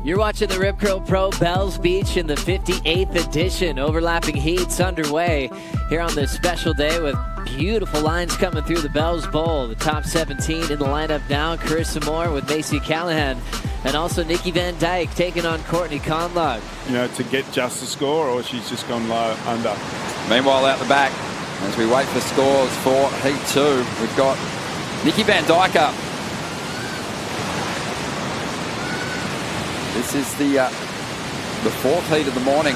You're watching the Rip Curl Pro Bells Beach in the 58th edition. Overlapping heats underway here on this special day with beautiful lines coming through the Bells Bowl. The top 17 in the lineup now. Carissa Moore with Macy Callahan. And also Nikki van Dijk taking on Courtney Conlogue. You know, to get just a score, or she's just gone low under. Meanwhile, out the back, as we wait for scores for Heat 2, we've got Nikki van Dijk up. This is the fourth heat of the morning.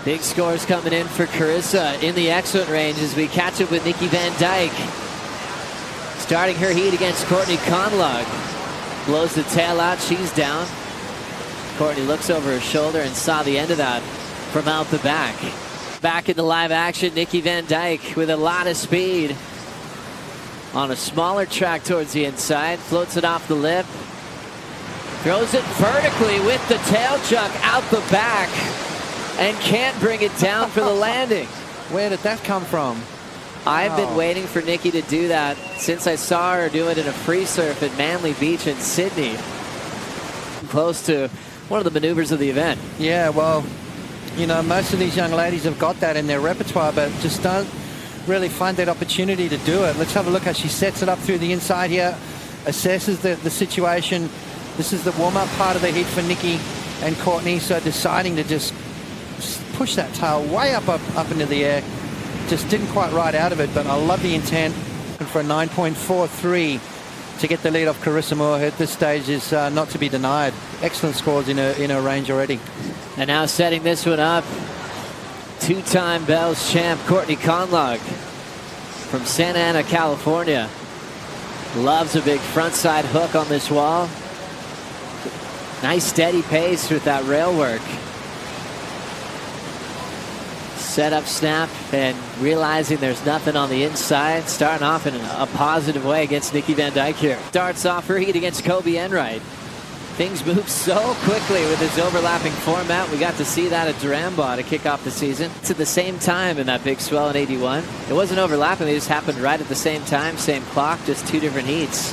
Big scores coming in for Carissa in the excellent range as we catch up with Nikki van Dijk. Starting her heat against Courtney Conlogue. Blows the tail out, she's down. Courtney looks over her shoulder and saw the end of that from out the back. Back into live action, Nikki van Dijk with a lot of speed. On a smaller track towards the inside, floats it off the lip. Throws it vertically with the tail chuck out the back and can't bring it down for the landing. Where did that come from? I've been waiting for Nikki to do that since I saw her do it in a free surf at Manly Beach in Sydney. Close to one of the maneuvers of the event. Yeah, well, you know, most of these young ladies have got that in their repertoire, but just don't really find that opportunity to do it. Let's have a look how she sets it up through the inside here, assesses the situation. This is the warm-up part of the heat for Nikki and Courtney, so deciding to just push that tail way up into the air. Just didn't quite ride out of it, but I love the intent. And for a 9.43 to get the lead off Carissa Moore at this stage is not to be denied. Excellent scores in her range already. And now setting this one up, two-time Bells champ Courtney Conlogue from Santa Ana, California. Loves a big frontside hook on this wall. Nice steady pace with that rail work. Set up snap and realizing there's nothing on the inside. Starting off in a positive way against Nikki van Dijk here. Starts off her heat against Kobe Enright. Things move so quickly with this overlapping format. We got to see that at Duranbah to kick off the season. It's at the same time in that big swell in 81. It wasn't overlapping. They just happened right at the same time, same clock, just two different heats.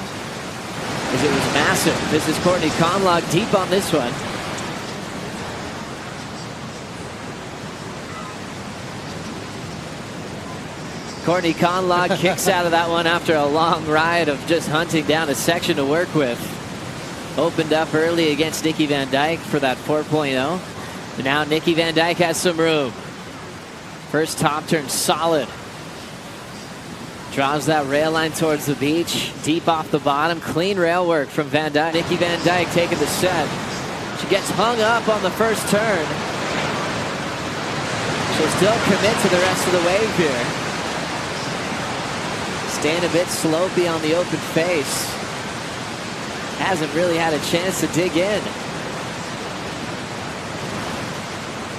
Because it was massive. This is Courtney Conlogue deep on this one. Courtney Conlogue kicks out of that one after a long ride of just hunting down a section to work with. Opened up early against Nikki van Dijk for that 4.0. But now Nikki van Dijk has some room. First top turn solid. Draws that rail line towards the beach. Deep off the bottom. Clean rail work from van Dijk. Nikki van Dijk taking the set. She gets hung up on the first turn. She'll still commit to the rest of the wave here. Staying a bit slopey on the open face. Hasn't really had a chance to dig in.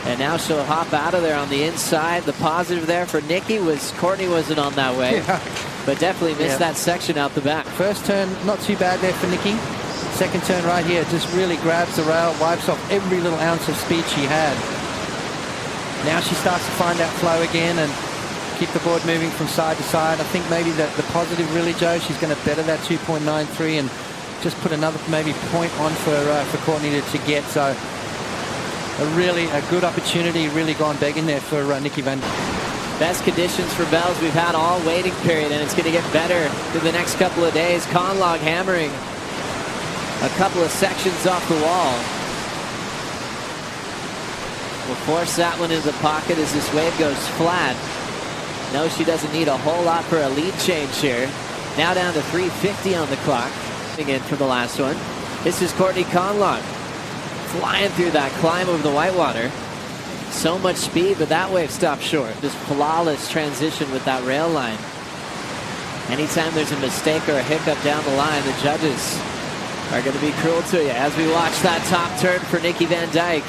And now she'll hop out of there on the inside. The positive there for Nikki was Courtney wasn't on that way. Yeah. But definitely missed that section out the back. First turn, not too bad there for Nikki. Second turn right here, just really grabs the rail, wipes off every little ounce of speed she had. Now she starts to find that flow again and keep the board moving from side to side. I think maybe the positive really, Joe, she's going to better that 2.93 and just put another maybe point on for Courtney to get. So a good opportunity, really gone begging there for Nikki van Dijk. Best conditions for Bells we've had all waiting period, and it's going to get better in the next couple of days. Conlogue hammering a couple of sections off the wall. Will force that one into the pocket as this wave goes flat. No, she doesn't need a whole lot for a lead change here. Now down to 3:50 on the clock. In for the last one. This is Courtney Conlogue flying through that climb over the whitewater. So much speed, but that wave stopped short. Just flawless transition with that rail line. Anytime there's a mistake or a hiccup down the line, the judges are going to be cruel to you as we watch that top turn for Nikki van Dijk.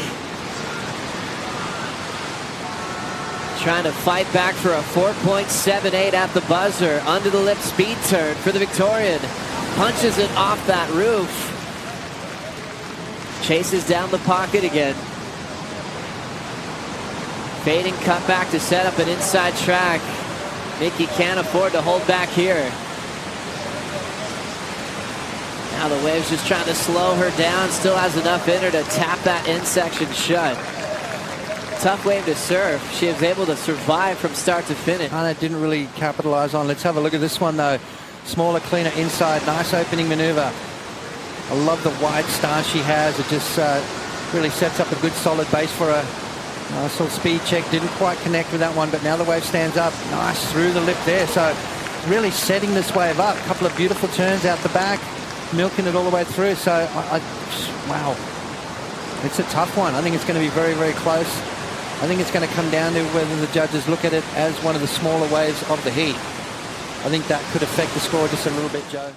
Trying to fight back for a 4.78 at the buzzer. Under the lip speed turn for the Victorian. Punches it off that roof. Chases down the pocket again. Fading cut back to set up an inside track. Nikki can't afford to hold back here. Now the wave's just trying to slow her down. Still has enough in her to tap that in section shut. Tough wave to serve. She was able to survive from start to finish. Anna didn't really capitalize on. Let's have a look at this one though. Smaller, cleaner inside. Nice opening maneuver. I love the wide stance she has. It just really sets up a good solid base for her. Nice little speed check. Didn't quite connect with that one, but now the wave stands up. Nice through the lip there. So really setting this wave up. A couple of beautiful turns out the back, milking it all the way through. So wow, it's a tough one. I think it's going to be very, very close. I think it's going to come down to whether the judges look at it as one of the smaller waves of the heat. I think that could affect the score just a little bit, Joe.